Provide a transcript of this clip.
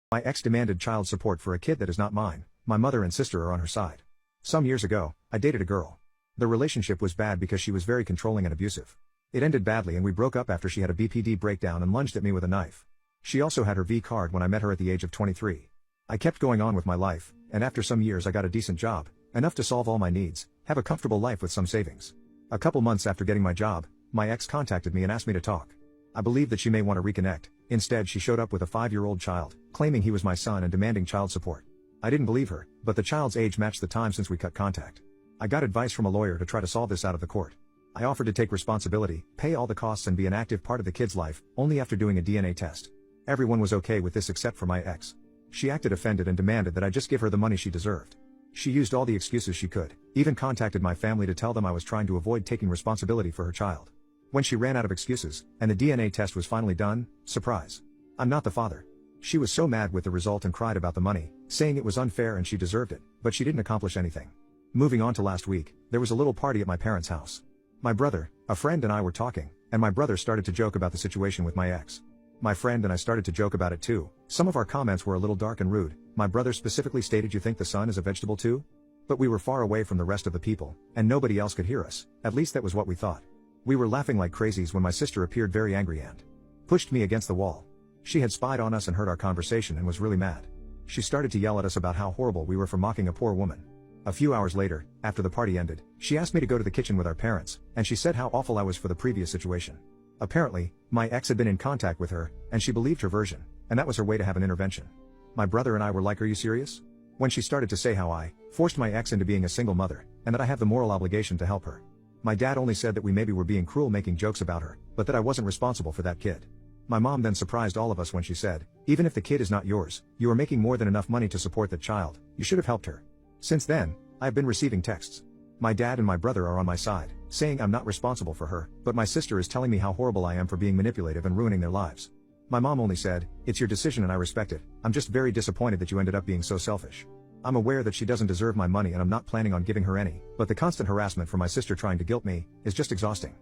My ex demanded child support for a kid that is not mine. My mother and sister are on her side. Some years ago, I dated a girl. The relationship was bad because she was very controlling and abusive. It ended badly and we broke up after she had a BPD breakdown and lunged at me with a knife. She also had her V card when I met her at the age of 23. I kept going on with my life, and after some years I got a decent job, enough to solve all my needs, have a comfortable life with some savings. A couple months after getting my job, my ex contacted me and asked me to talk. I believed that she may want to reconnect. Instead, she showed up with a 5-year-old child, claiming he was my son and demanding child support. I didn't believe her, but the child's age matched the time since we cut contact. I got advice from a lawyer to try to solve this out of the court. I offered to take responsibility, pay all the costs and be an active part of the kid's life, only after doing a DNA test. Everyone was okay with this except for my ex. She acted offended and demanded that I just give her the money she deserved. She used all the excuses she could, even contacted my family to tell them I was trying to avoid taking responsibility for her child. When she ran out of excuses, and the DNA test was finally done, surprise. I'm not the father. She was so mad with the result and cried about the money, saying it was unfair and she deserved it, but she didn't accomplish anything. Moving on to last week, there was a little party at my parents' house. My brother, a friend and I were talking, and my brother started to joke about the situation with my ex. My friend and I started to joke about it too. Some of our comments were a little dark and rude. My brother specifically stated, "You think the sun is a vegetable too?" But we were far away from the rest of the people, and nobody else could hear us, at least that was what we thought. We were laughing like crazies when my sister appeared very angry and pushed me against the wall. She had spied on us and heard our conversation and was really mad. She started to yell at us about how horrible we were for mocking a poor woman. A few hours later, after the party ended, she asked me to go to the kitchen with our parents, and she said how awful I was for the previous situation. Apparently, my ex had been in contact with her, and she believed her version, and that was her way to have an intervention. My brother and I were like, "Are you serious?" When she started to say how I forced my ex into being a single mother, and that I have the moral obligation to help her. My dad only said that we maybe were being cruel making jokes about her, but that I wasn't responsible for that kid. My mom then surprised all of us when she said, "Even if the kid is not yours, you are making more than enough money to support that child, you should have helped her." Since then, I have been receiving texts. My dad and my brother are on my side, saying I'm not responsible for her, but my sister is telling me how horrible I am for being manipulative and ruining their lives. My mom only said, "It's your decision and I respect it. I'm just very disappointed that you ended up being so selfish." I'm aware that she doesn't deserve my money and I'm not planning on giving her any, but the constant harassment from my sister trying to guilt me is just exhausting.